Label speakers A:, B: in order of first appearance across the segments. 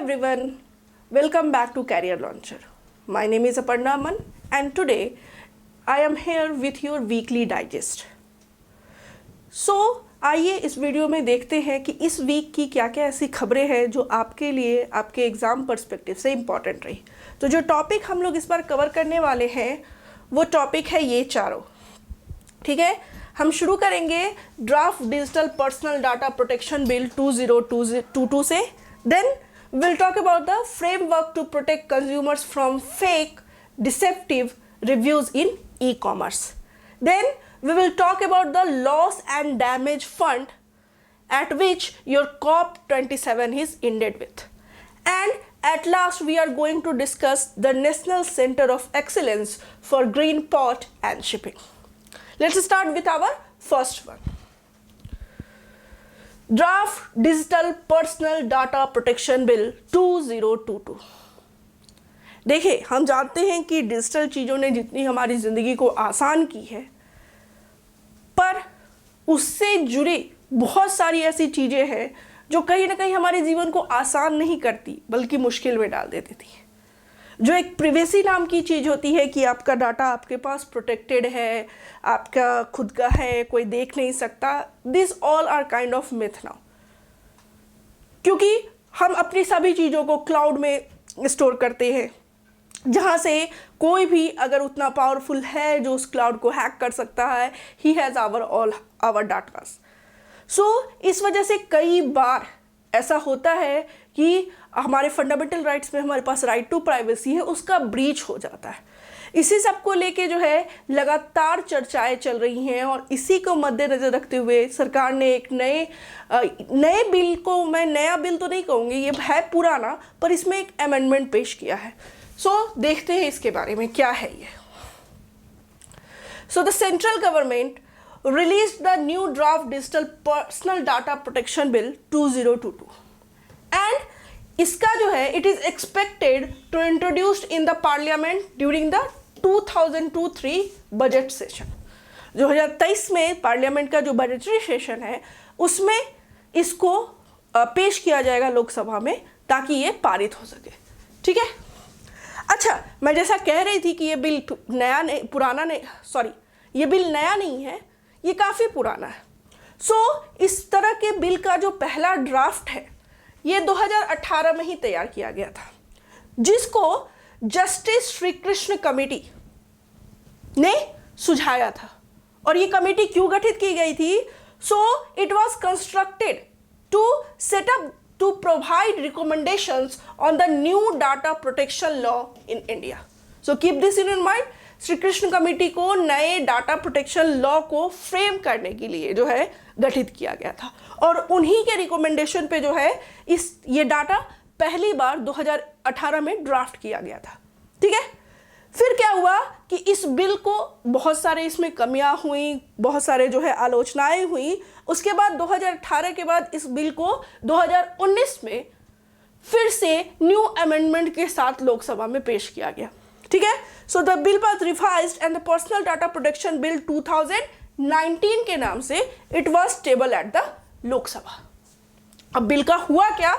A: everyone, welcome back to Career Launcher. My name is Aparna Aman and today I am here with your weekly digest. So आइए इस video में देखते हैं कि इस week की क्या क्या ऐसी खबरें हैं जो आपके लिए आपके एग्ज़ाम पर्सपेक्टिव से इम्पॉर्टेंट रही। तो जो टॉपिक हम लोग इस बार कवर करने वाले हैं वो टॉपिक है ये चारों। ठीक है, हम शुरू करेंगे draft digital personal data protection bill 2022 से। Then we'll talk about the framework to protect consumers from fake, deceptive reviews in e-commerce. Then we will talk about the loss and damage fund at which your COP27 is ended with. And at last we are going to discuss the National Center of Excellence for Green Port and Shipping. Let's start with our first one. Draft digital personal data protection bill 2022। देखिए, हम जानते हैं कि digital चीज़ों ने जितनी हमारी ज़िंदगी को आसान की है, पर उससे जुड़ी बहुत सारी ऐसी चीज़ें हैं जो कहीं ना कहीं हमारे जीवन को आसान नहीं करती बल्कि मुश्किल में डाल देती थी। जो एक प्रिवेसी नाम की चीज़ होती है कि आपका डाटा आपके पास प्रोटेक्टेड है, आपका खुद का है, कोई देख नहीं सकता, this all are kind of myth now. क्योंकि हम अपनी सभी चीज़ों को क्लाउड में स्टोर करते हैं, जहाँ से कोई भी अगर उतना पावरफुल है जो उस क्लाउड को हैक कर सकता है, ही हैज़ आवर डाटास। सो इस वजह से कई बार ऐसा होता है कि हमारे फंडामेंटल राइट्स में हमारे पास राइट टू प्राइवेसी है, उसका ब्रीच हो जाता है। इसी सब को लेके जो है लगातार चर्चाएं चल रही हैं और इसी को मद्देनज़र रखते हुए सरकार ने एक नए बिल को, मैं नया बिल तो नहीं कहूँगी, ये है पुराना, पर इसमें एक अमेंडमेंट पेश किया है। सो देखते हैं इसके बारे में क्या है ये। So the central government released the new draft digital personal data protection bill 2022 and इसका जो है it is expected to introduced in the parliament during the 2002-03 budget session। 2023 में पार्लियामेंट का जो बजटरी सेशन है उसमें इसको पेश किया जाएगा लोकसभा में ताकि ये पारित हो सके। ठीक है, अच्छा, मैं जैसा कह रही थी कि ये बिल नया नहीं, पुराना नहीं, सॉरी, ये बिल नया नहीं है, ये काफ़ी पुराना है। सो इस तरह के बिल का जो पहला ड्राफ्ट है ये 2018 में ही तैयार किया गया था, जिसको जस्टिस श्री कृष्ण कमेटी ने सुझाया था। और ये कमेटी क्यों गठित की गई थी? So it was constructed to set up to provide recommendations on the new data protection law in India. So keep this in your mind. Shri Krishna committee को नए डाटा प्रोटेक्शन लॉ को फ्रेम करने के लिए जो है गठित किया गया था और उन्हीं के रिकमेंडेशन पे जो है ये डाटा पहली बार 2018 में ड्राफ्ट किया गया था। ठीक है, फिर क्या हुआ कि इस बिल को बहुत सारे इसमें कमियां हुई, बहुत सारे जो है आलोचनाएं हुई। उसके बाद 2018 के बाद इस बिल को 2019 में फिर से न्यू अमेंडमेंट के साथ लोकसभा में पेश किया गया। ठीक है, so the bill was revised and the personal data protection bill 2019 के नाम से it was table at the Lok Sabha. अब बिल का हुआ क्या?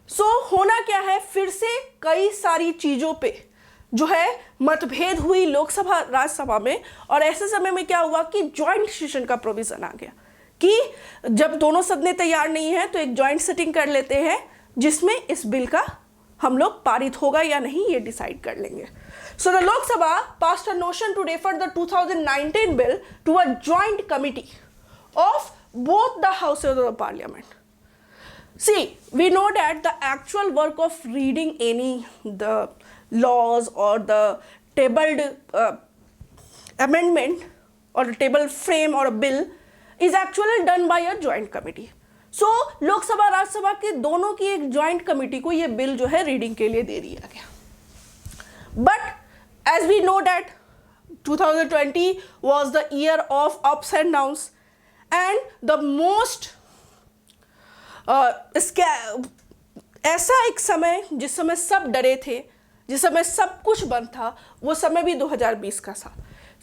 A: सो होना क्या है, फिर से कई सारी चीज़ों पे जो है मतभेद हुई लोकसभा राज्यसभा में। और ऐसे समय में क्या हुआ कि जॉइंट सेशन का प्रोविजन आ गया कि जब दोनों सदनें तैयार नहीं है तो एक जॉइंट सिटिंग कर लेते हैं जिसमें इस बिल का हम लोग पारित होगा या नहीं ये डिसाइड कर लेंगे। So the Lok Sabha passed a motion to refer the 2019 bill to a joint committee of both the houses of the parliament. See, we know that the actual work of reading the laws or the tabled amendment or a table frame or a bill is actually done by a joint committee. So Lok Sabha Rajya Sabha के दोनों की एक joint committee को ये bill जो है reading के लिए दे दिया गया। But as we know that 2020 was the year of ups and downs and the most ऐसा एक समय जिस समय सब डरे थे, जिस समय सब कुछ बंद था, वो समय भी 2020 का था।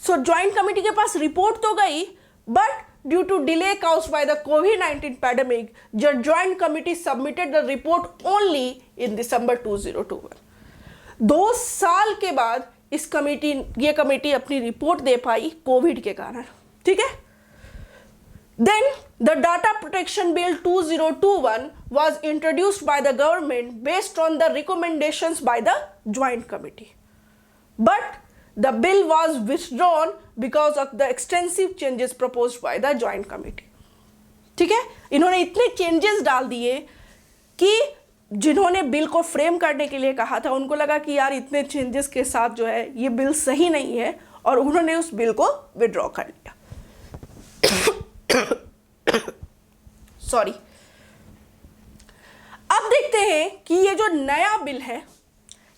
A: सो जॉइंट कमेटी के पास रिपोर्ट तो गई, but due to delay caused by the COVID-19 pandemic, the Joint Committee submitted the report only in December 2021. 2 साल के बाद ये कमेटी अपनी रिपोर्ट दे पाई कोविड के कारण, ठीक है। Then the Data Protection Bill 2021 was introduced by the government based on the recommendations by the Joint Committee. But the bill was withdrawn because of the extensive changes proposed by the Joint Committee. ठीक है, इन्होंने इतने changes डाल दिए कि जिन्होंने bill को frame करने के लिए कहा था उनको लगा कि यार इतने चेंजेस के साथ जो है ये बिल सही नहीं है, और उन्होंने उस बिल को विड्रॉ कर लिया। सॉरी। अब देखते हैं कि ये जो नया बिल है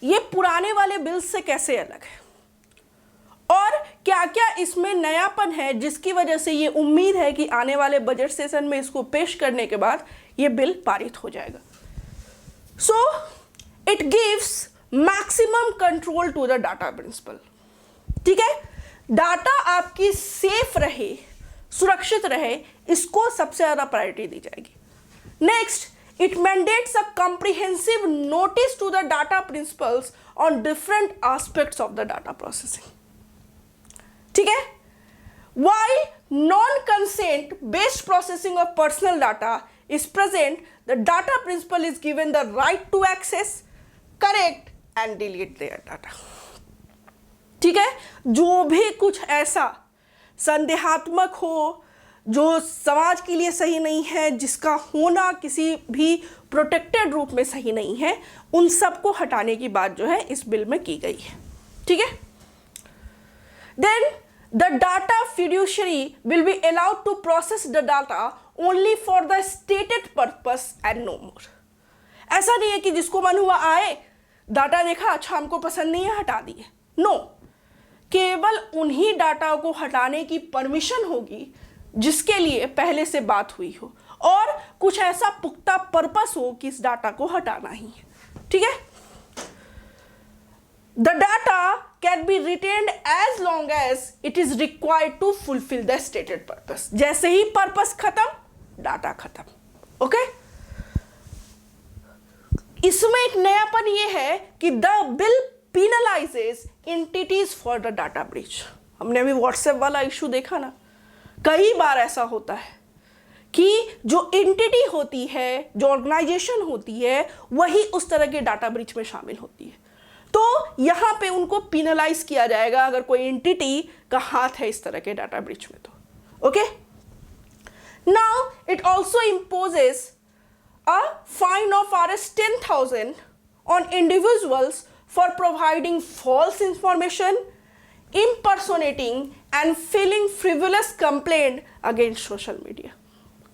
A: ये पुराने वाले बिल से कैसे अलग है और क्या क्या इसमें नयापन है, जिसकी वजह से ये उम्मीद है कि आने वाले बजट सेशन में इसको पेश करने के बाद ये बिल पारित हो जाएगा। So it gives maximum control to the data principal. ठीक है, डाटा आपकी सेफ रहे, सुरक्षित रहे, इसको सबसे ज्यादा प्रायोरिटी दी जाएगी। Next, it mandates a comprehensive notice to the data principals on different aspects of the data processing. ठीक है, while non-consent based processing of personal data is present, the data principal is given the right to access, correct and delete their data. ठीक है, जो भी कुछ ऐसा संदेहात्मक हो, जो समाज के लिए सही नहीं है, जिसका होना किसी भी प्रोटेक्टेड रूप में सही नहीं है, उन सबको हटाने की बात जो है इस बिल में की गई है। ठीक है, then the data fiduciary will be allowed to process the data only for the stated purpose and no more. ऐसा नहीं है कि जिसको मन हुआ आए, डाटा देखा, अच्छा हमको पसंद नहीं है, हटा दिए। नो, केवल उन्हीं डाटा को हटाने की परमिशन होगी जिसके लिए पहले से बात हुई हो और कुछ ऐसा पुख्ता पर्पस हो कि इस डाटा को हटाना ही है। ठीक है, the data can be retained as long as it is required to fulfil the stated purpose. जैसे ही पर्पस खत्म, डाटा खत्म। ओके, इसमें एक नयापन यह है कि the bill penalizes entities for the data breach। हमने अभी व्हाट्सएप वाला इशू देखा ना, कई बार ऐसा होता है कि जो एंटिटी होती है, जो ऑर्गेनाइजेशन होती है, वही उस तरह के डाटा ब्रीच में शामिल होती है, तो यहाँ पे उनको पिनलाइज किया जाएगा अगर कोई एंटिटी का हाथ है इस तरह के डाटा ब्रीच में। तो okay, now it also imposes a fine of Rs 10,000 on individuals for providing false information, impersonating and filing frivolous complaint against social media।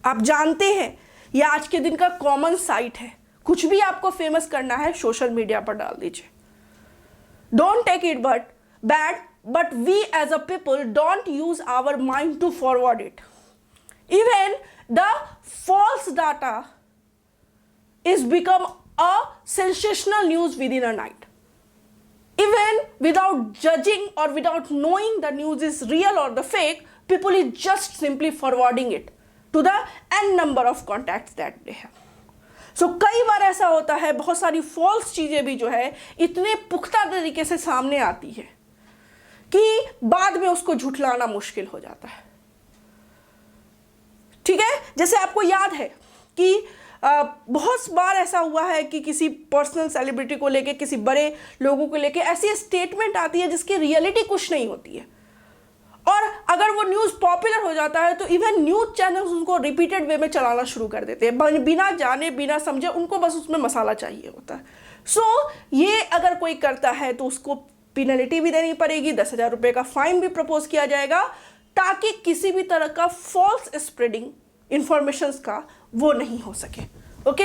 A: आप जानते हैं ये आज के दिन का कॉमन साइट है, कुछ भी आपको फेमस करना है सोशल मीडिया पर डाल दीजिए। Don't take it but bad, but we as a people don't use our mind to forward it. Even the false data is become a sensational news with in a night. Even without judging or without knowing the news is real or the fake, people is just simply forwarding it to the n number of contacts that they have. So कई बार ऐसा होता है, बहुत सारी false चीज़ें भी जो है इतने पुख्ता तरीके से सामने आती है कि बाद में उसको झुठलाना मुश्किल हो जाता है। ठीक है, जैसे आपको याद है कि बहुत बार ऐसा हुआ है कि किसी पर्सनल सेलिब्रिटी को लेके, किसी बड़े लोगों को लेके ऐसी स्टेटमेंट आती है जिसकी रियलिटी कुछ नहीं होती है, और अगर वो न्यूज़ पॉपुलर हो जाता है तो इवन न्यूज़ चैनल्स उनको रिपीटेड वे में चलाना शुरू कर देते हैं, बिना जाने बिना समझे, उनको बस उसमें मसाला चाहिए होता है। सो ये अगर कोई करता है तो उसको पेनल्टी भी देनी पड़ेगी, 10,000 रुपये का फाइन भी प्रपोज किया जाएगा, ताकि किसी भी तरह का फॉल्स स्प्रेडिंग इंफॉर्मेशंस का वो नहीं हो सके। Okay,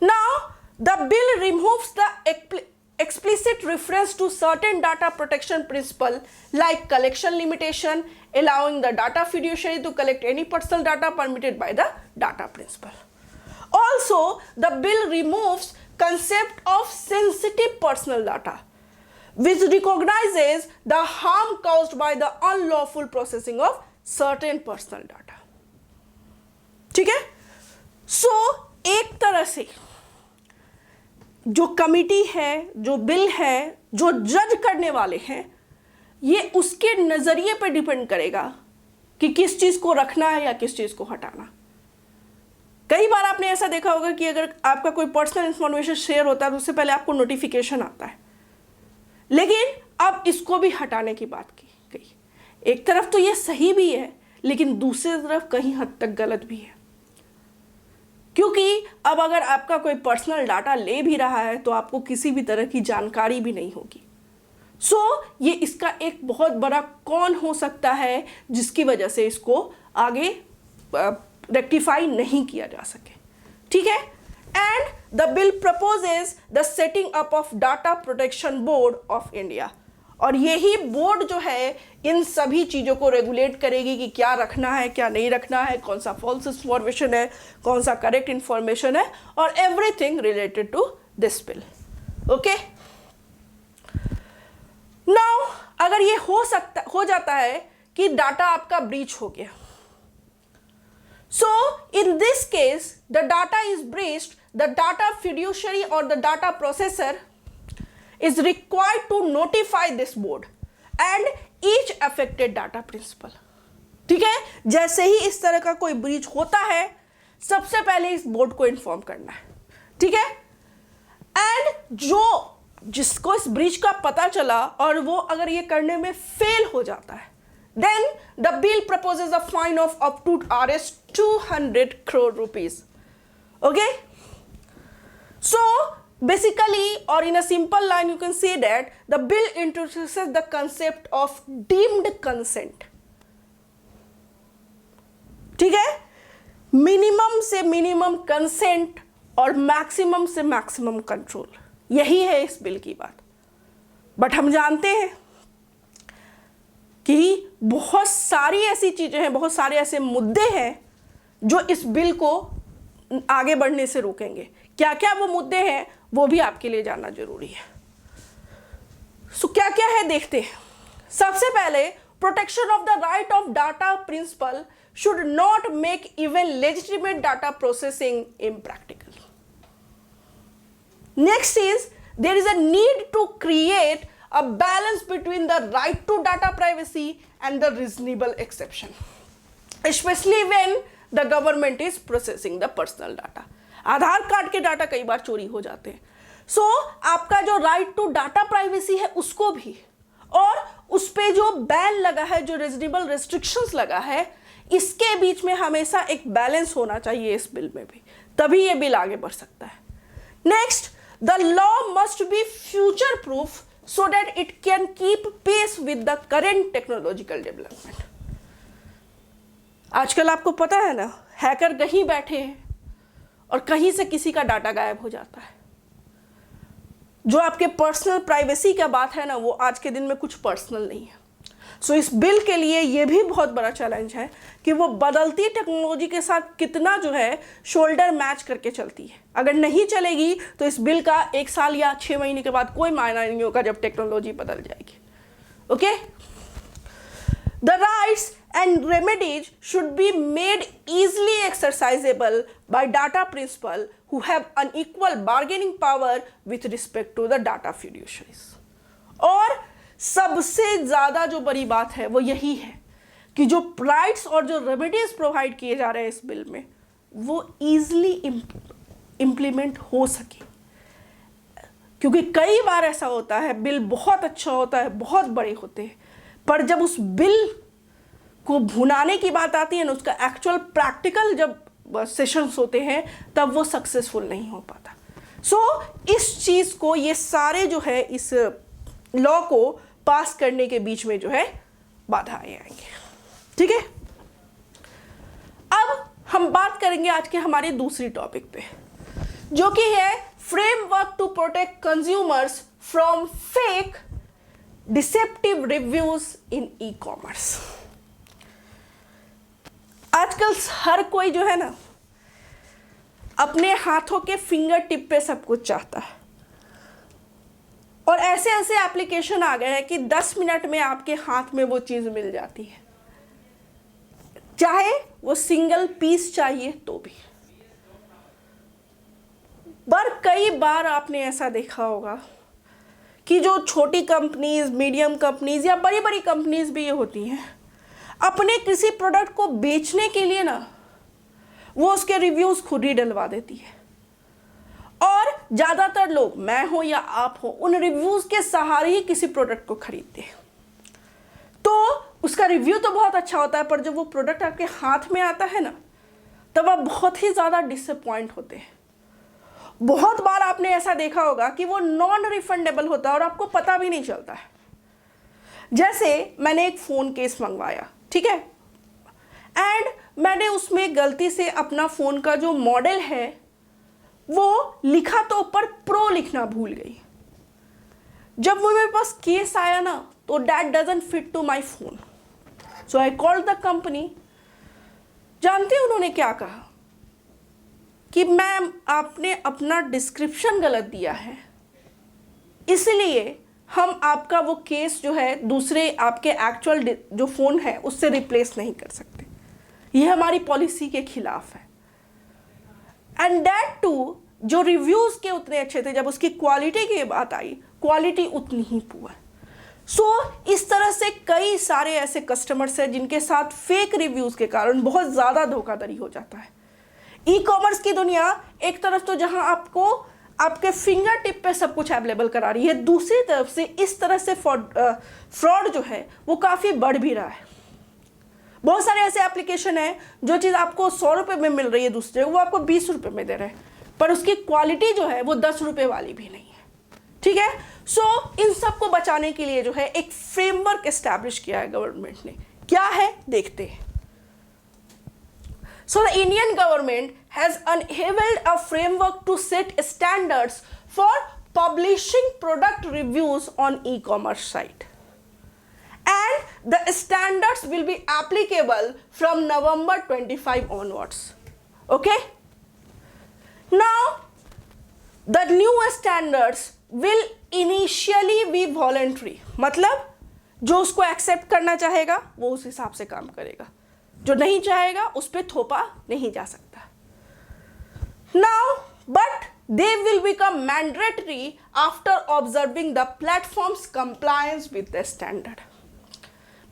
A: now the bill removes the explicit reference to certain data protection principle like collection limitation, allowing the data fiduciary to collect any personal data permitted by the data principal. Also, the bill removes concept of sensitive personal data, which recognizes the harm caused by the unlawful processing of certain personal data. ठीक है? सो एक तरह से जो committee है, जो bill है, जो जज करने वाले हैं, ये उसके नजरिए पे डिपेंड करेगा कि किस चीज को रखना है या किस चीज को हटाना। कई बार आपने ऐसा देखा होगा कि अगर आपका कोई पर्सनल इंफॉर्मेशन शेयर होता है तो उससे पहले आपको नोटिफिकेशन आता है, लेकिन अब इसको भी हटाने की बात की गई। एक तरफ तो ये सही भी है, लेकिन दूसरी तरफ कहीं हद तक गलत भी है, क्योंकि अब अगर आपका कोई पर्सनल डाटा ले भी रहा है तो आपको किसी भी तरह की जानकारी भी नहीं होगी। सो ये इसका एक बहुत बड़ा कौन हो सकता है जिसकी वजह से इसको आगे रेक्टिफाई नहीं किया जा सके। ठीक है? And the bill proposes the setting up of data protection board of India, और यही बोर्ड जो है इन सभी चीज़ों को रेगुलेट करेगी कि क्या रखना है, क्या नहीं रखना है, कौन सा फॉल्स इंफॉर्मेशन है, कौन सा करेक्ट इंफॉर्मेशन है, और everything related to this bill. Okay, now अगर ये हो जाता है कि डाटा आपका ब्रीच हो गया, so in this case the data is breached, the data fiduciary or the data processor is required to notify this board and each affected data principal। ठीक है? जैसे ही इस तरह का कोई ब्रीच होता है, सबसे पहले इस बोर्ड को इन्फॉर्म करना है। ठीक है? एंड जिसको इस ब्रीच का पता चला और वो अगर ये करने में फेल हो जाता है, then the bill proposes a fine of up to Rs 200 crore rupees. Okay? So basically, or in a simple line, you can say that the bill introduces the concept of deemed consent. ठीक है? Minimum से minimum consent और maximum से maximum control, यही है इस bill की बात। बट हम जानते हैं कि बहुत सारी ऐसी चीज़ें हैं, बहुत सारे ऐसे मुद्दे हैं जो इस बिल को आगे बढ़ने से रोकेंगे। क्या क्या वो मुद्दे हैं वो भी आपके लिए जानना जरूरी है। सो क्या क्या है देखते हैं। सबसे पहले, protection of the right of data principal should not make even legitimate data processing impractical. Next is, there is a need to create a balance between the right to data privacy and the reasonable exception, especially when the government is processing the personal data. Aadhaar card के data कई बार चोरी हो जाते हैं, सो आपका जो right to data privacy है उसको भी, और उस पे जो बैन लगा है, जो रीजनेबल रेस्ट्रिक्शंस लगा है, इसके बीच में हमेशा एक बैलेंस होना चाहिए इस बिल में भी, तभी ये बिल आगे बढ़ सकता है। Next, the law must be future proof so that it can keep pace with the current technological development. आजकल आपको पता है ना, हैकर कहीं बैठे हैं और कहीं से किसी का डाटा गायब हो जाता है। जो आपके पर्सनल प्राइवेसी का बात है ना, वो आज के दिन में कुछ पर्सनल नहीं है। सो इस बिल के लिए ये भी बहुत बड़ा चैलेंज है कि वो बदलती टेक्नोलॉजी के साथ कितना जो है शोल्डर मैच करके चलती है। अगर नहीं चलेगी तो इस बिल का 1 साल या 6 महीने के बाद कोई मायना नहीं होगा जब टेक्नोलॉजी बदल जाएगी। Okay, the rights and remedies should be made easily exercisable by data principal who have unequal bargaining power with respect to the data fiduciaries। और सबसे ज़्यादा जो बड़ी बात है वो यही है कि जो राइट्स और जो रेमेडीज प्रोवाइड किए जा रहे हैं इस बिल में, वो ईजिली इम्प्लीमेंट हो सके। क्योंकि कई बार ऐसा होता है, बिल बहुत अच्छा होता है, बहुत बड़े होते हैं, पर जब उस बिल को भुनाने की बात आती है ना, उसका एक्चुअल प्रैक्टिकल जब सेशंस होते हैं, तब वो सक्सेसफुल नहीं हो पाता। सो इस चीज़ को, ये सारे जो है इस लॉ को पास करने के बीच में जो है बाधाएं आएंगे। ठीक है, अब हम बात करेंगे आज के हमारे दूसरी टॉपिक पे, जो कि है framework to protect consumers from fake deceptive reviews in e commerce. आजकल हर कोई जो है ना, अपने हाथों के फिंगर टिप पे सब कुछ चाहता है, और ऐसे ऐसे एप्लीकेशन आ गए हैं कि 10 मिनट में आपके हाथ में वो चीज़ मिल जाती है, चाहे वो सिंगल पीस चाहिए तो भी। पर कई बार आपने ऐसा देखा होगा कि जो छोटी कंपनीज, मीडियम कंपनीज या बड़ी बड़ी कंपनीज भी ये होती हैं, अपने किसी प्रोडक्ट को बेचने के लिए ना वो उसके रिव्यूज़ खुद ही डलवा देती है, और ज़्यादातर लोग, मैं हो या आप हो, उन रिव्यूज़ के सहारे ही किसी प्रोडक्ट को खरीदते हैं। तो उसका रिव्यू तो बहुत अच्छा होता है, पर जब वो प्रोडक्ट आपके हाथ में आता है ना, तब आप बहुत ही ज़्यादा डिसअपॉइंट होते हैं। बहुत बार आपने ऐसा देखा होगा कि वो नॉन रिफंडेबल होता है और आपको पता भी नहीं चलता है। जैसे मैंने एक फ़ोन केस मंगवाया, ठीक है, एंड मैंने उसमें गलती से अपना फ़ोन का जो मॉडल है वो लिखा तो ऊपर प्रो लिखना भूल गई। जब वो मेरे पास केस आया ना, तो that doesn't fit to my phone, so I called the company. जानते हैं उन्होंने क्या कहा कि मैम आपने अपना डिस्क्रिप्शन गलत दिया है, इसलिए हम आपका वो केस जो है दूसरे आपके एक्चुअल जो फ़ोन है उससे रिप्लेस नहीं कर सकते, ये हमारी पॉलिसी के खिलाफ है। एंड दैट टू जो रिव्यूज़ के उतने अच्छे थे, जब उसकी क्वालिटी की बात आई, क्वालिटी उतनी ही पुअर। सो इस तरह से कई सारे ऐसे कस्टमर्स हैं जिनके साथ फेक रिव्यूज़ के कारण बहुत ज़्यादा धोखाधड़ी हो जाता है। ई कॉमर्स की दुनिया एक तरफ तो जहां आपको आपके फिंगर टिप पे सब कुछ अवेलेबल करा रही है, दूसरी तरफ से इस तरह से फ्रॉड जो है वो काफ़ी बढ़ भी रहा है। बहुत सारे ऐसे एप्लीकेशन हैं जो चीज़ आपको 100 रुपये में मिल रही है, दूसरे वो आपको 20 रुपये में दे रहे हैं, पर उसकी क्वालिटी जो है वो 10 रुपये वाली भी नहीं है, ठीक है। सो इन सब को बचाने के लिए जो है एक फ्रेमवर्क एस्टैब्लिश किया है गवर्नमेंट ने। क्या है देखते हैं। So the Indian government has enabled a framework to set standards for publishing product reviews on e-commerce site, and the standards will be applicable from November 25 onwards. Okay? Now the new standards will initially be voluntary, मतलब जो उसको accept करना चाहेगा वो उस हिसाब से काम करेगा, जो नहीं चाहेगा उस पर थोपा नहीं जा सकता। Now, but they will become mandatory after observing the platform's compliance with the standard.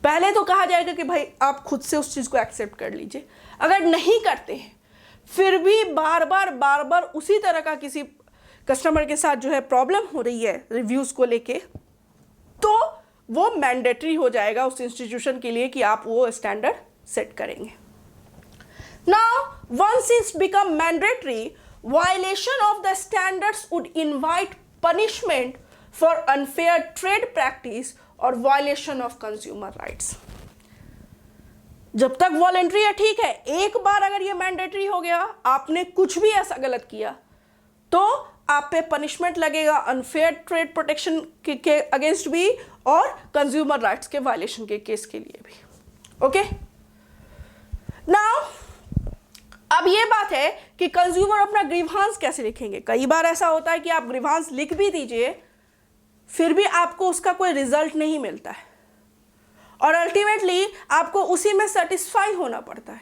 A: पहले तो कहा जाएगा कि भाई आप खुद से उस चीज़ को एक्सेप्ट कर लीजिए, अगर नहीं करते हैं फिर भी बार बार उसी तरह का किसी कस्टमर के साथ जो है प्रॉब्लम हो रही है रिव्यूज़ को लेके, तो वो मैंडेटरी हो जाएगा उस इंस्टीट्यूशन के लिए कि आप वो स्टैंडर्ड सेट करेंगे। Now, once it's become mandatory, violation of the standards would invite punishment for unfair trade practice और violation of consumer rights. जब तक वॉलेंट्री है ठीक है, एक बार अगर ये मैंडेटरी हो गया, आपने कुछ भी ऐसा गलत किया तो आप पे पनिशमेंट लगेगा, अनफेयर ट्रेड प्रोटेक्शन के अगेंस्ट भी और कंज्यूमर राइट्स के वायलेशन के केस के लिए भी। ओके, नाउ अब ये बात है कि कंज्यूमर अपना ग्रीवांस कैसे लिखेंगे। कई बार ऐसा होता है कि आप ग्रीवांस लिख भी दीजिए फिर भी आपको उसका कोई रिजल्ट नहीं मिलता है और अल्टीमेटली आपको उसी में सेटिस्फाई होना पड़ता है,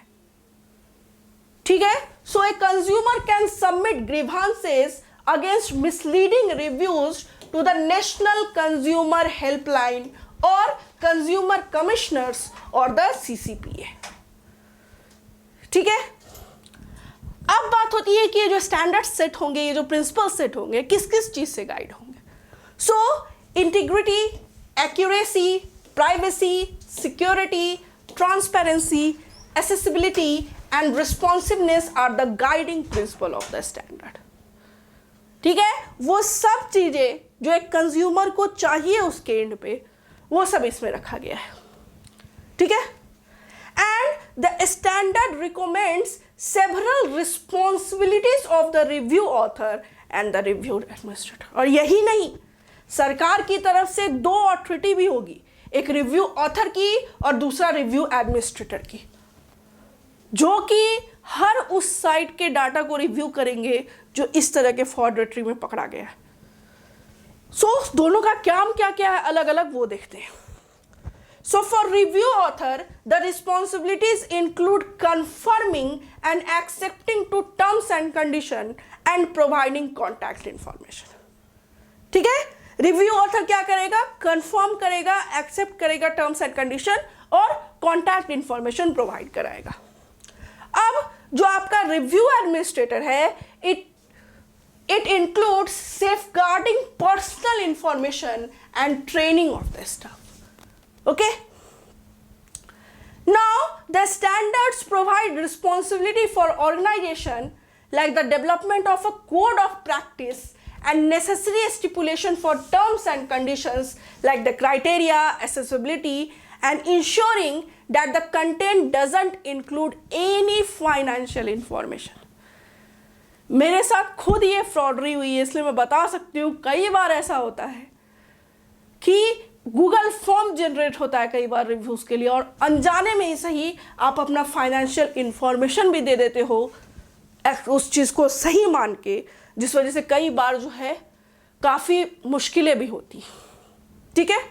A: ठीक है। So a consumer can submit grievances against misleading reviews to the national consumer helpline और कंज्यूमर कमिश्नर्स और द CCPA, ठीक है। अब बात होती है कि ये जो स्टैंडर्ड सेट होंगे, ये जो प्रिंसिपल सेट होंगे, किस किस चीज से गाइड होंगे। So integrity, accuracy, privacy, security, transparency, accessibility and responsiveness are the guiding principle of the standard, ठीक है। वो सब चीजें जो एक कंज्यूमर को चाहिए उसके एंड पे, वो सब इसमें रखा गया है, ठीक है। And the standard recommends several responsibilities of the review author and the review administrator, और यही नहीं, सरकार की तरफ से 2 अथॉरिटी भी होगी, एक रिव्यू ऑथर की और दूसरा रिव्यू एडमिनिस्ट्रेटर की, जो कि हर उस साइट के डाटा को रिव्यू करेंगे जो इस तरह के फ्रॉडरी में पकड़ा गया है। सो दोनों का काम क्या क्या है अलग अलग वो देखते हैं. So for review author, the responsibilities include confirming and accepting to terms and condition and providing contact information. ठीक है, रिव्यू ऑथर क्या करेगा, कंफर्म करेगा, एक्सेप्ट करेगा टर्म्स एंड कंडीशन और कॉन्टैक्ट इंफॉर्मेशन प्रोवाइड कराएगा. अब जो आपका रिव्यू एडमिनिस्ट्रेटर है, it includes safeguarding personal information and training of the staff. Okay, now the standards provide responsibility for organization like the development of a code of practice and necessary stipulation for terms and conditions like the criteria, accessibility, and ensuring that the content doesn't include any financial information. मेरे साथ खुद ये फ्रॉडरी हुई है, इसलिए मैं बता सकती हूँ. कई बार ऐसा होता है कि गूगल फॉर्म जनरेट होता है कई बार रिव्यूज़ के लिए, और अनजाने में ही सही आप अपना फाइनेंशियल इंफॉर्मेशन भी दे देते हो उस चीज़ को सही मान के, जिस वजह से कई बार जो है काफ़ी मुश्किलें भी होती. ठीक है,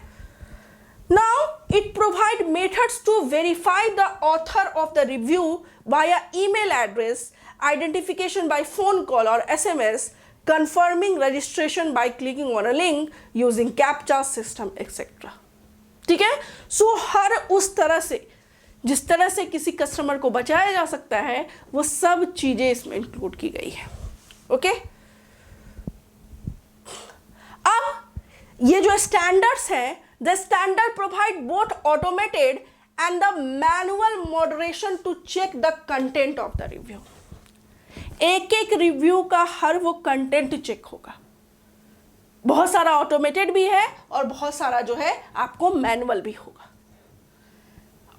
A: now it provide methods to verify the author of the review via email address, identification by phone call or SMS, confirming registration by clicking on a link using captcha system etc. ठीक है, सो हर उस तरह से जिस तरह से किसी customer को बचाया जा सकता है वो सब चीजें इसमें इंक्लूड की गई है. ओके, अब ये जो स्टैंडर्ड्स हैं, the standard provide both automated and the manual moderation to check the content of the review. एक एक रिव्यू का हर वो कंटेंट चेक होगा. बहुत सारा ऑटोमेटेड भी है और बहुत सारा जो है आपको मैनुअल भी होगा.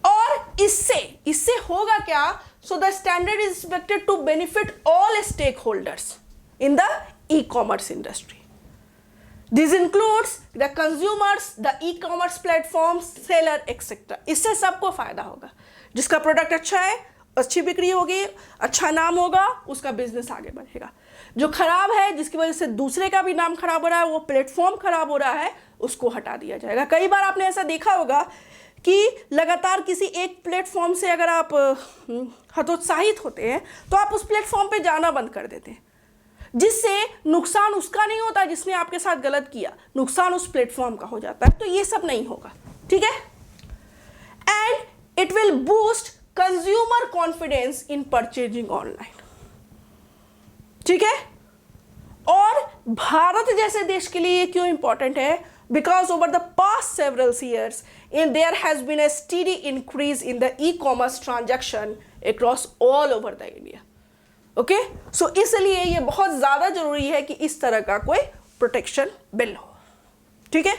A: और इससे होगा क्या, so the standard is expected to benefit all stakeholders in the e commerce industry. This includes the consumers, the e commerce platform, seller etcetera. इससे सबको फायदा होगा. जिसका प्रोडक्ट अच्छा है, अच्छी बिक्री होगी, अच्छा नाम होगा, उसका बिजनेस आगे बढ़ेगा. जो खराब है, जिसकी वजह से दूसरे का भी नाम खराब हो रहा है, वो प्लेटफॉर्म खराब हो रहा है, उसको हटा दिया जाएगा. कई बार आपने ऐसा देखा होगा कि लगातार किसी एक प्लेटफॉर्म से अगर आप हतोत्साहित होते हैं तो आप उस प्लेटफॉर्म पे जाना बंद कर देते हैं, जिससे नुकसान उसका नहीं होता जिसने आपके साथ गलत किया, नुकसान उस प्लेटफॉर्म का हो जाता है. तो ये सब नहीं होगा. ठीक है, and it will boost consumer confidence in purchasing online. ठीक है, और भारत जैसे देश के लिए ये क्यों इंपॉर्टेंट है, because over the past several years there has been a study increase in the e commerce transaction across all over the India. Okay, so इसलिए ये बहुत ज़्यादा जरूरी है कि इस तरह का कोई प्रोटेक्शन बिल हो. ठीक है,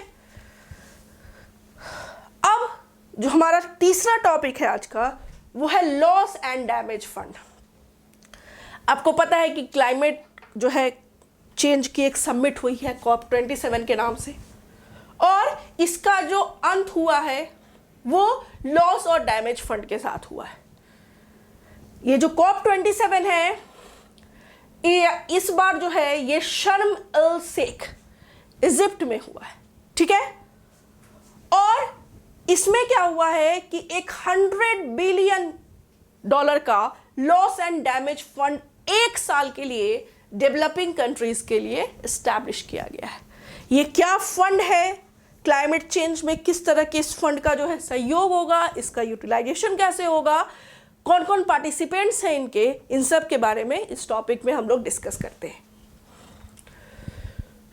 A: अब जो हमारा तीसरा टॉपिक है आज का, वो है लॉस एंड डैमेज फंड. आपको पता है कि क्लाइमेट जो है चेंज की एक समिट हुई है COP27 के नाम से, और इसका जो अंत हुआ है वो लॉस और डैमेज फंड के साथ हुआ है. ये जो COP27 है, ये इस बार जो है ये शर्म अल शेख इजिप्ट में हुआ है. ठीक है, और इसमें क्या हुआ है कि एक $100 बिलियन का लॉस एंड डैमेज फंड एक साल के लिए डेवलपिंग कंट्रीज के लिए एस्टैब्लिश किया गया है. ये क्या फंड है, क्लाइमेट चेंज में किस तरह के इस फंड का जो है सहयोग होगा, इसका यूटिलाइजेशन कैसे होगा, कौन कौन पार्टिसिपेंट्स हैं इनके, इन सब के बारे में इस टॉपिक में हम लोग डिस्कस करते हैं.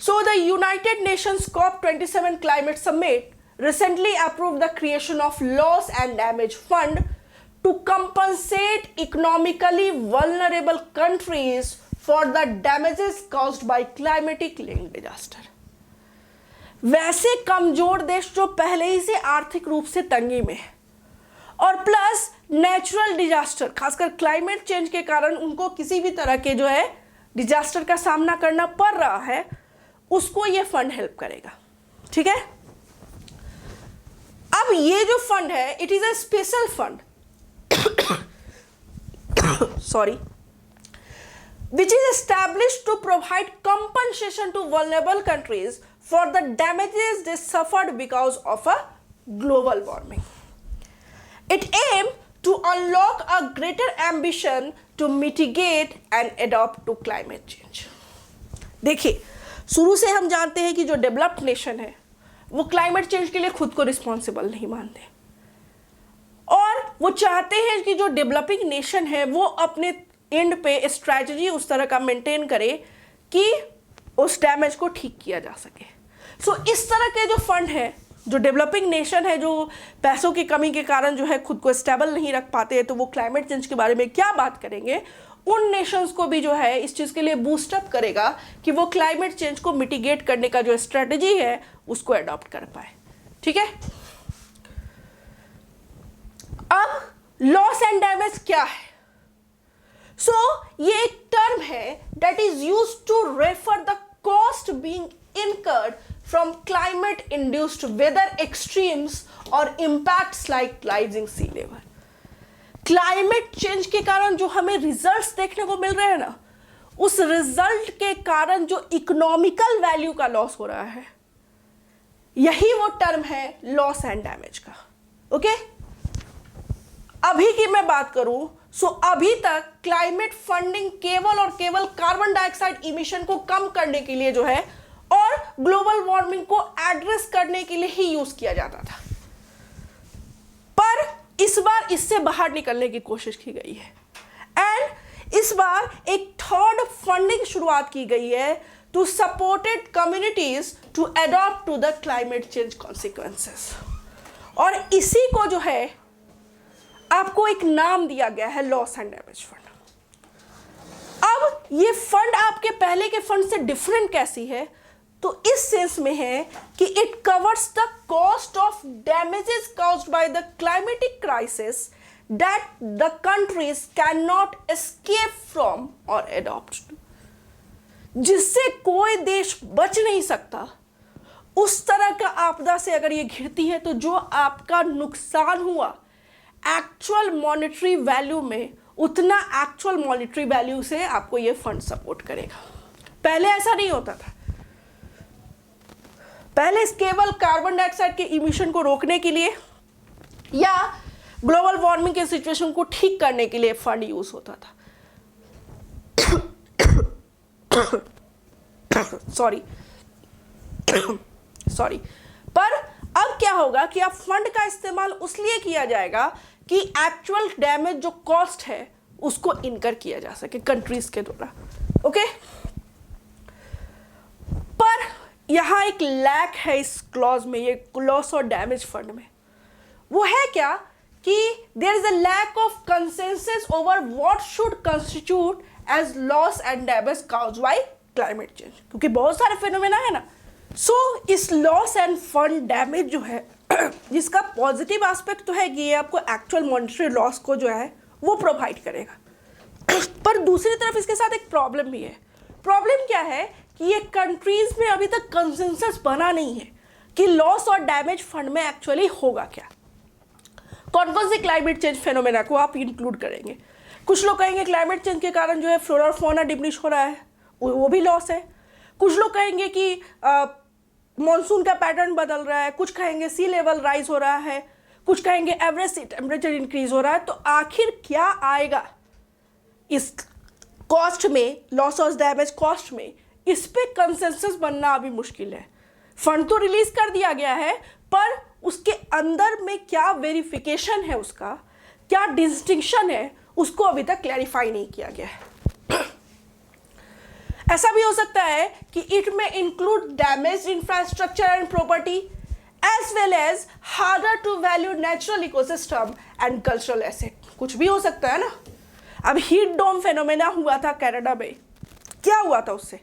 A: So the United Nations COP27 climate summit recently approved the creation of loss and damage fund to compensate economically vulnerable countries for the damages caused by climatic linked disaster. वैसे कमजोर देश जो पहले ही से आर्थिक रूप से तंगी में है, और प्लस नेचुरल डिजास्टर, खासकर क्लाइमेट चेंज के कारण उनको किसी भी तरह के जो है डिजास्टर का सामना करना पड़ रहा है, उसको ये फंड हेल्प करेगा. ठीक है, अब ये जो फंड है, it is a special fund sorry which is established to provide compensation to vulnerable countries for the damages they suffered because of a global warming. It aimed to unlock a greater ambition to mitigate and adapt to climate change. देखिए, शुरू से हम जानते हैं कि जो developed nation है वो क्लाइमेट चेंज के लिए खुद को रिस्पॉन्सिबल नहीं मानते, और वो चाहते हैं कि जो डेवलपिंग नेशन है वो अपने एंड पे स्ट्रैटेजी उस तरह का मेंटेन करे कि उस डैमेज को ठीक किया जा सके. सो इस तरह के जो फंड है, जो डेवलपिंग नेशन है जो पैसों की कमी के कारण जो है खुद को स्टेबल नहीं रख पाते हैं, तो वो क्लाइमेट चेंज के बारे में क्या बात करेंगे, उन नेशंस को भी जो है इस चीज़ के लिए बूस्टअप करेगा कि वो क्लाइमेट चेंज को मिटिगेट करने का जो स्ट्रेटजी है उसको अडॉप्ट कर पाए. ठीक है, अब लॉस एंड डैमेज क्या है? सो ये एक टर्म है that is used to refer the cost being incurred from climate induced weather extremes or impacts like rising sea level. Climate change के कारण जो हमें रिजल्ट्स देखने को मिल रहे हैं ना, उस रिजल्ट के कारण जो इकोनॉमिकल वैल्यू का लॉस हो रहा है, यही वो टर्म है लॉस एंड डैमेज का. ओके, अभी की मैं बात करूं, सो अभी तक क्लाइमेट फंडिंग केवल और केवल कार्बन डाइऑक्साइड इमिशन को कम करने के लिए जो है और ग्लोबल वार्मिंग को एड्रेस करने के लिए ही यूज किया जाता था, पर इस बार इससे बाहर निकलने की कोशिश की गई है. एंड इस बार एक थर्ड फंडिंग शुरुआत की गई है to supported communities to adopt to the climate change consequences. और इसी को जो है आपको एक नाम दिया गया है लॉस एंड डैमेज फंड. अब ये फंड आपके पहले के फंड से डिफरेंट कैसी है? तो इस सेंस में है कि it covers the cost of damages caused by the climatic crisis that the countries can not escape from और एडॉप्ट, जिससे कोई देश बच नहीं सकता. उस तरह का आपदा से अगर ये घिरती है तो जो आपका नुकसान हुआ एक्चुअल मॉनेटरी वैल्यू में, उतना एक्चुअल मॉनेटरी वैल्यू से आपको ये फंड सपोर्ट करेगा. पहले ऐसा नहीं होता था. पहले केवल कार्बन डाइऑक्साइड के इमिशन को रोकने के लिए या ग्लोबल वार्मिंग के सिचुएशन को ठीक करने के लिए फंड यूज होता था. सॉरी पर अब क्या होगा कि अब फंड का इस्तेमाल उसलिए किया जाएगा कि एक्चुअल डैमेज जो कॉस्ट है उसको इनकर किया जा सके कंट्रीज के द्वारा. ओके, पर यहां एक लैक है इस क्लॉज में, ये लॉस और डैमेज फंड में. वो है क्या कि there is a lack of consensus over what should constitute as loss and damage caused by climate change, क्योंकि बहुत सारे फिनोमेना है ना. सो इस लॉस एंड फंड डैमेज जो है जिसका पॉजिटिव एस्पेक्ट तो है कि ये आपको एक्चुअल मॉनेटरी लॉस को जो है वो प्रोवाइड करेगा, पर दूसरी तरफ इसके साथ एक प्रॉब्लम भी है. प्रॉब्लम क्या है कि ये कंट्रीज में अभी तक कंसेंसस बना नहीं है कि लॉस और डैमेज फंड में एक्चुअली होगा क्या, कौन कौन से क्लाइमेट चेंज फेनोमेना को आप इंक्लूड करेंगे. कुछ लोग कहेंगे क्लाइमेट चेंज के कारण जो है फ्लोरा और फौना डिमिनिश हो रहा है, वो भी लॉस है. कुछ लोग कहेंगे कि मॉनसून का पैटर्न बदल रहा है, कुछ कहेंगे सी लेवल राइज हो रहा है, कुछ कहेंगे एवरेज टेम्परेचर इंक्रीज हो रहा है. तो आखिर क्या आएगा इस कॉस्ट में, लॉस और डैमेज कॉस्ट में, इस पे कंसेंसस बनना अभी मुश्किल है. फंड तो रिलीज कर दिया गया है, पर उसके अंदर में क्या वेरिफिकेशन है, उसका क्या डिस्टिंक्शन है, उसको अभी तक क्लैरिफाई नहीं किया गया है. ऐसा भी हो सकता है कि it may include damage infrastructure and property as well as harder to value natural ecosystem and cultural asset. कुछ भी हो सकता है ना. अब हीट डोम फेनोमेना हुआ था कनाडा में, क्या हुआ था उससे?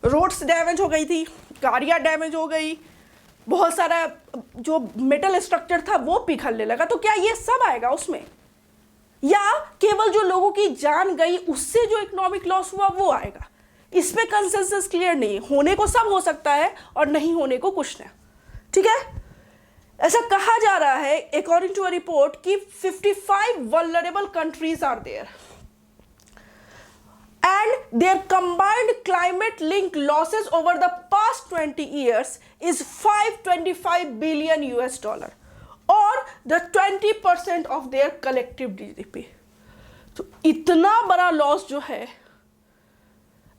A: रोड्स डैमेज हो गई थी, गाड़ियाँ डैमेज हो गई, बहुत सारा जो मेटल स्ट्रक्चर था वो पिघलने लगा. तो क्या ये सब आएगा उसमें, या केवल जो लोगों की जान गई उससे जो इकोनॉमिक लॉस हुआ वो आएगा? इस पे कंसेंसस क्लियर नहीं. होने को सब हो सकता है और नहीं होने को कुछ नहीं. ठीक है, ऐसा कहा जा रहा है अकॉर्डिंग टू अ रिपोर्ट कि 55 vulnerable countries are there and their combined climate linked losses over the past 20 years is 525 billion US dollar or the 20% of their collective GDP. तो इतना बड़ा लॉस जो है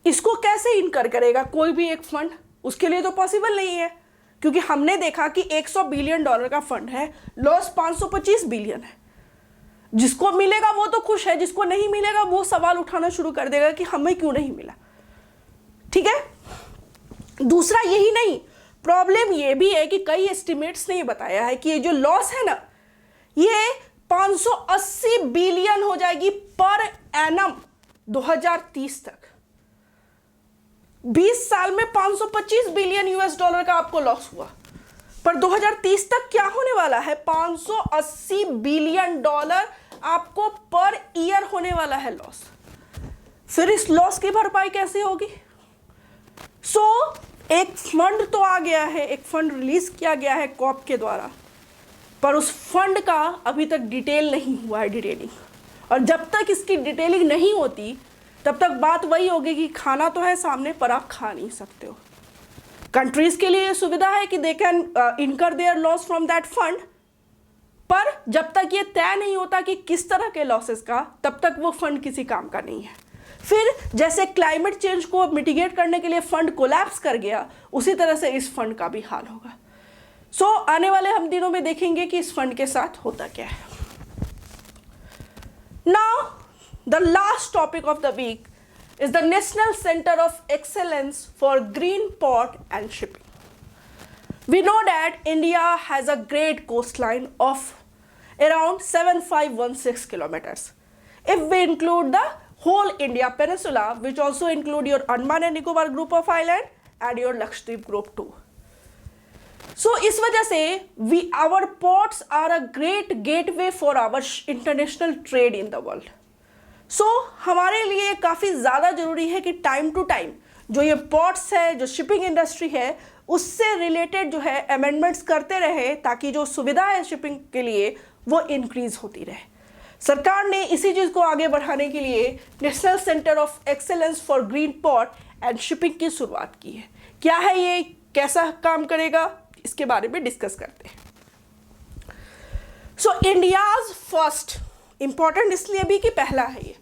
A: इसको कैसे इनकर करेगा कोई भी एक फंड? उसके लिए तो पॉसिबल नहीं है, क्योंकि हमने देखा कि 100 बिलियन डॉलर का फंड है, लॉस 525 बिलियन है। जिसको मिलेगा वो तो खुश है, जिसको नहीं मिलेगा वो सवाल उठाना शुरू कर देगा कि हमें क्यों नहीं मिला। ठीक है, दूसरा यही नहीं, प्रॉब्लम ये भी है कि कई एस्टिमेट्स ने ये बताया है कि ये जो लॉस है ना, ये 580 बिलियन हो जाएगी पर एनम 2030 तक। 20 साल में 525 बिलियन US डॉलर का आपको लॉस हुआ, पर 2030 तक क्या होने वाला है? 580 बिलियन डॉलर आपको पर ईयर होने वाला है लॉस। फिर इस लॉस की भरपाई कैसे होगी? एक फंड तो आ गया है, एक फंड रिलीज किया गया है कॉप के द्वारा, पर उस फंड का अभी तक डिटेल नहीं हुआ है, डिटेलिंग। और जब तक इसकी डिटेलिंग नहीं होती तब तक बात वही होगी कि खाना तो है सामने पर आप खा नहीं सकते हो। कंट्रीज के लिए सुविधा है कि दे कैन इनकर there loss from that fund, पर जब तक ये तय नहीं होता कि किस तरह के लॉसेस का, तब तक वो फंड किसी काम का नहीं है। फिर जैसे क्लाइमेट चेंज को मिटिगेट करने के लिए फंड कोलैप्स कर गया, उसी तरह से इस फंड का भी हाल होगा। आने वाले हम दिनों में देखेंगे कि इस फंड के साथ होता क्या है। Now the last topic of the week is the National Center of Excellence for Green Port and Shipping. We know that India has a great coastline of around 7516 kilometers. If we include the whole India peninsula, which also include your Andaman and Nicobar group of island and your Lakshadweep group too. So इस वजह से our ports are a great gateway for our international trade in the world. हमारे लिए काफ़ी ज़्यादा ज़रूरी है कि टाइम टू टाइम जो ये पोर्ट्स है, जो शिपिंग इंडस्ट्री है, उससे रिलेटेड जो है अमेंडमेंट्स करते रहे, ताकि जो सुविधा है शिपिंग के लिए वो इंक्रीज होती रहे। सरकार ने इसी चीज़ को आगे बढ़ाने के लिए national centre of excellence for green port and shipping की शुरुआत की है। क्या है ये, कैसा काम करेगा, इसके बारे में डिस्कस करते हैं। इंडियाज फर्स्ट, इंपॉर्टेंट इसलिए भी कि पहला है ये,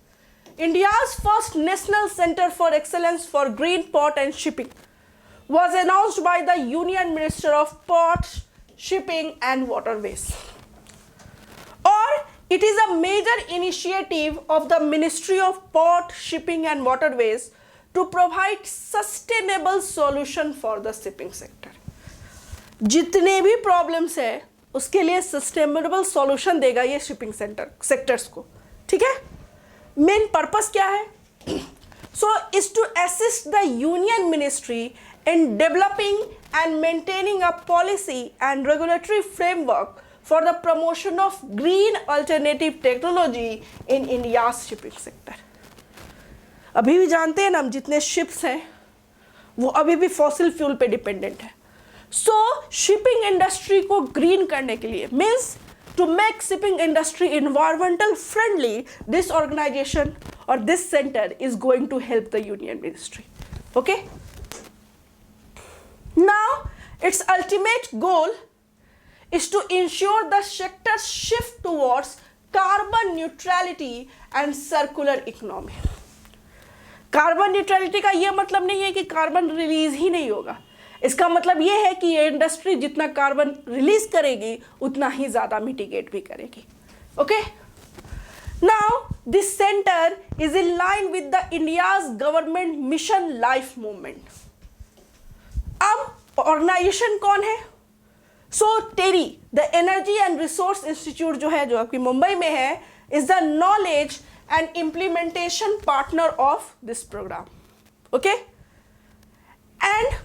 A: India's first National Center for Excellence for Green Port and Shipping was announced by the Union Minister of Ports, Shipping and Waterways. Or it is a major initiative of the Ministry of Port, Shipping and Waterways to provide sustainable solution for the shipping sector. जितने भी problems है उसके लिए sustainable solution देगा ये shipping sectors को। ठीक है, मेन पर्पस क्या है? Is to assist the union ministry in developing and maintaining a policy and regulatory framework for the promotion of green alternative technology in India shipping sector. अभी भी जानते हैं ना हम, जितने शिप्स हैं वो अभी भी फॉसिल फ्यूल पे डिपेंडेंट है। शिपिंग इंडस्ट्री को ग्रीन करने के लिए, means to make shipping industry environmental friendly, this organization or this center is going to help the union ministry. Okay, now its ultimate goal is to ensure the sector shift towards carbon neutrality and circular economy. Carbon neutrality का ये मतलब नहीं है कि carbon release ही नहीं होगा, इसका मतलब ये है कि ये इंडस्ट्री जितना कार्बन रिलीज करेगी उतना ही ज़्यादा मिटिगेट भी करेगी। Okay, now this centre is in line with the India's government mission life movement. अब ऑर्गेनाइजेशन कौन है? TERI, the energy and resource institute जो है, जो आपकी मुंबई में है, is the knowledge and implementation partner of this programme. Okay, and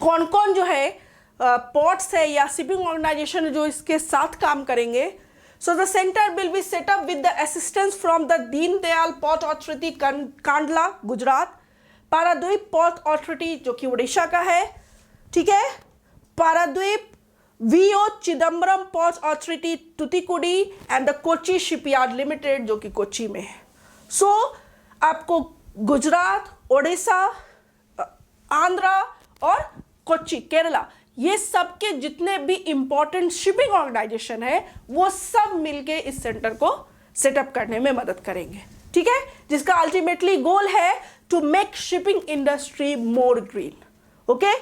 A: कौन कौन जो है पोर्ट्स है या शिपिंग ऑर्गेनाइजेशन जो इसके साथ काम करेंगे? The centre will be set up with the assistance from the Deen Dayal port authority Kandla Gujarat, Paradip port authority जो कि उड़ीसा का है, ठीक है, Paradip V O Chidambaram port authority Thoothukudi and the Kochi shipyard limited जो कि कोची में है। आपको गुजरात, ओडिशा, आंध्रा और कोच्चि, केरला, ये सब के जितने भी इंपॉर्टेंट शिपिंग ऑर्गेनाइजेशन है वो सब मिलके इस सेंटर को सेटअप करने में मदद करेंगे, ठीक है, जिसका अल्टीमेटली गोल है to make shipping industry more green. Okay,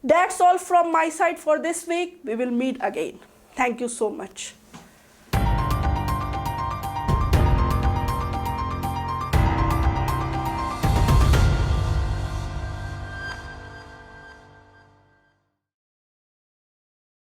A: that's all from my side for this week. We will meet again. Thank you so much.